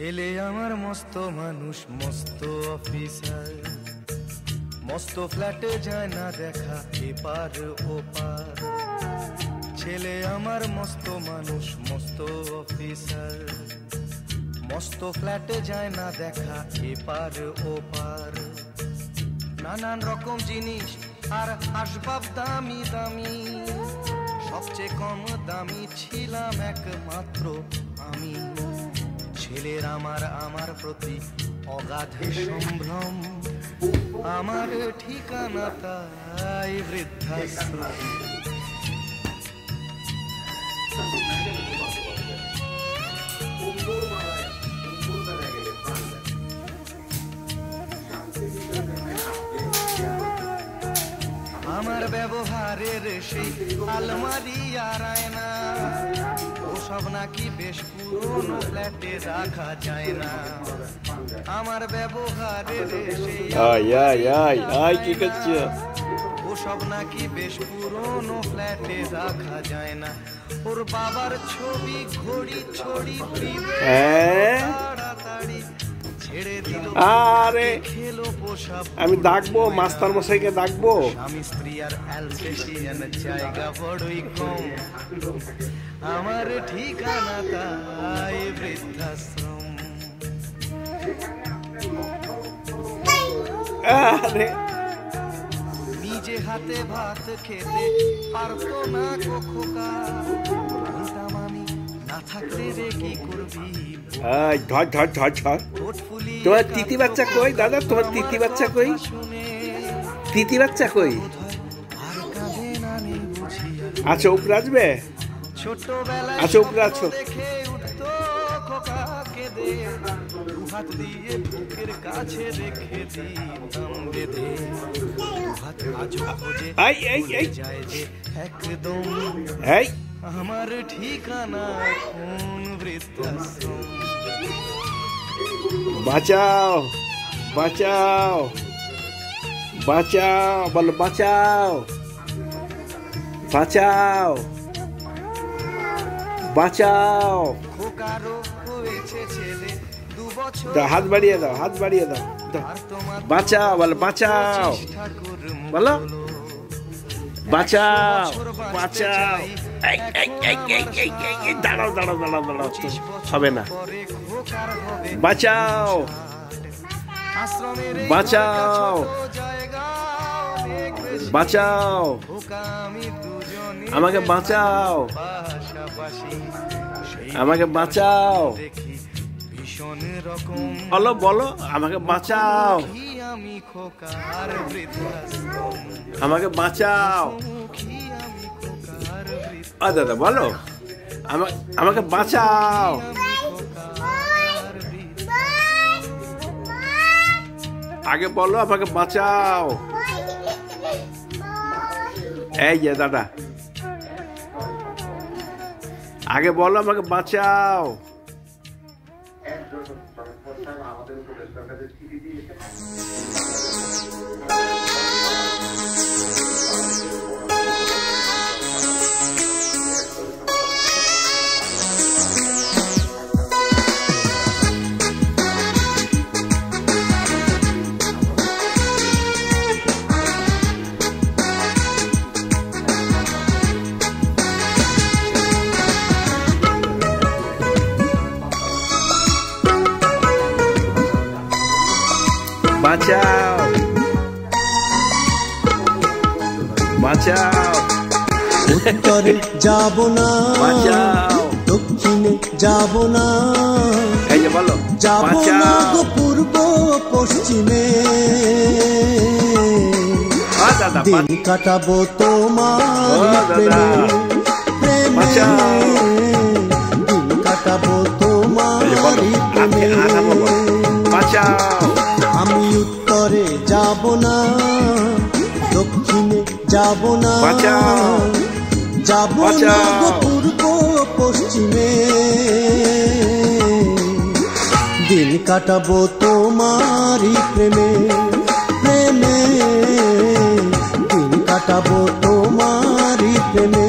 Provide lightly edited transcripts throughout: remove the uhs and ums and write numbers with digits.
ছেলে আমার মস্ত মানুষ, মস্ত অফিসার, মস্ত ফ্ল্যাটে যায় না দেখা এপার ওপার। ছেলে আমার মস্ত মানুষ, মস্ত অফিসার, মস্ত ফ্ল্যাটে যায় না দেখা এপার ওপার। নানান রকম জিনিস আর আসবাব দামি দামি, সবচেয়ে কম দামি ছিলাম একমাত্র আমি। ছেলের আমার প্রতি অগাধ সম্ভ্রম, আমার ঠিকানা তাই বৃদ্ধাশ্রম। আমার ব্যবহারের সেই আলমারি আর আয়না, ওসব নাকি বেশ পুরনো ফ্ল্যাটে রাখা যায় না। আমার ব্যবহারের সেই ওসব নাকি বেশ পুরনো ফ্ল্যাটে রাখা যায় না। ওর বাবার ছবি ঘড়ি ছড়ি তাড়াতাড়ি ছেড়ে দিল। আরে খেলো পোষা, আমি ডাকবো মাস্টার মশাইকে ডাকবো। স্বামী স্ত্রী আর অ্যালসেশিয়ান জায়গা বড়ই কম, আমার ঠিকানা তাই বৃদ্ধাশ্রম। আরে নিজে হাতে ভাত খেতে পারতো না গো খোকা, বলতাম আমি না থাকলে রে কি করবি। ধর ধর ধর ধর। তোমার তিতি বাচ্চা কই দাদা? তোমার তিতি বাচ্চা কই? তিতি বাচ্চা কই? আচ্ছা উপরে আসবে, আচ্ছা উপরে আছো। হাত দিয়ে বুকের কাছে রেখে দিতাম বেঁধে, হাত আজও খোঁজে যায় যে একদম। আমার ঠিকানা কোন বৃদ্ধাশ্রম। বাঁচাও বাঁচাও বাঁচাও, বলো বাঁচাও বাঁচাও বাঁচাও। খোকারও হয়েছে ছেলে 2 বছর, হাত বাড়িয়ে দাও, হাত বাড়িয়ে দাও। বাঁচাও বলো, বাঁচাও বলো, বাঁচাও বাঁচাও। দাঁড়াও দাঁড়াও দাঁড়াও দাঁড়াও, হবে না। বাঁচাও বাঁচাও বাঁচাও, আমাকে বাঁচাও, আমাকে বাঁচাও। বলো বলো, আমাকে বাঁচাও, আমাকে বাঁচাও। দাদা বলো, আমাকে বাঁচাও। আগে বলো আমাকে বাঁচাও। এই যে দাদা, আগে বলো আমাকে বাঁচাও। বাঁচাও বাঁচাও। উত্তরে যাব না, বাঁচাও। দক্ষিণে যাব না, এই যে বলো, যাব না গো পূর্ব পশ্চিমে। দিন কাটাবো তোমার প্রেমে, দিন কাটাবো তোমার প্রেমে। বাঁচাও। আমি উত্তরে যাব না, দক্ষিণে যাব না, যাব না গো পূর্ব পশ্চিমে। দিন কাটাবো তোমারই প্রেমে, প্রেমে দিন কাটাবো তোমারই প্রেমে।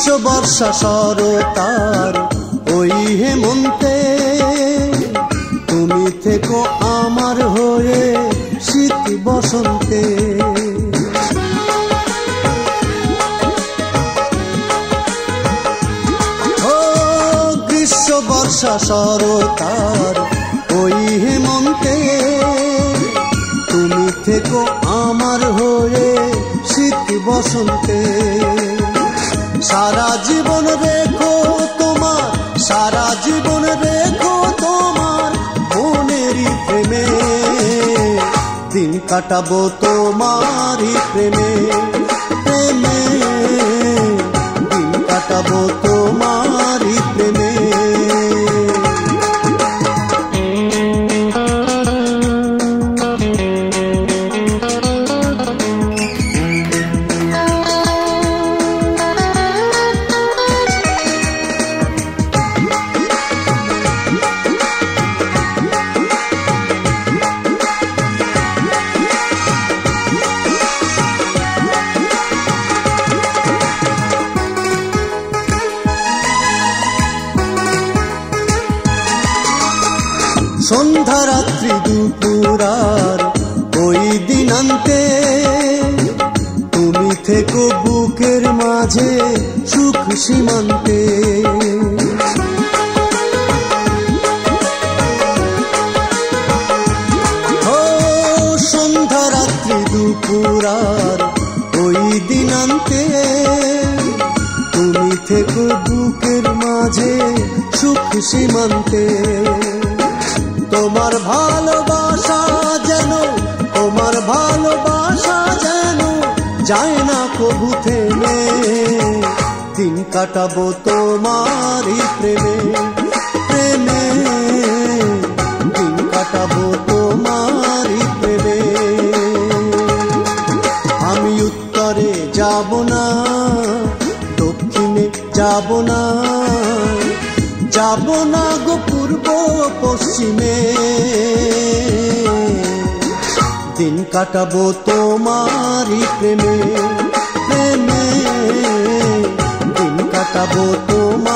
গ্রীষ্ম বর্ষা শরতার ওই হেমন্তে তুমি থেকো আমার হয়ে শীত বসন্তে। ও গ্রীষ্ম বর্ষা শরতার ওই হেমন্তে তুমি থেকো আমার হয়ে শীত বসন্তে। সারা জীবন রেখো তোমার, সারা জীবন রেখো তোমার মনেরই প্রেমে, দিন কাটাবো তোমারই প্রেমে, প্রেমে দিন কাটাবো তোমারই প্রেমে। সন্ধ্যা রাত্রি দুপুরার ওই দিনান্তে তুমি থেকো বুকের মাঝে সুখ সীমান্তে। ও সন্ধ্যা রাত্রি দুপুরার ওই দিনান্তে তুমি থেকো বুকের মাঝে সুখ সীমান্তে। তোমার ভালোবাসা যেন, তোমার ভালোবাসা যেন যায় না কবু থেমে, দিন কাটাবো তোমারই প্রেমে, প্রেমে দিন কাটাবো তোমারই প্রেমে। আমি উত্তরে যাব না, দক্ষিণে যাব না, যাব না গো পূর্ব পশ্চিমে, দিন কাটাবো তোমারই প্রেমে, প্রেমে দিন কাটাবো তোমার।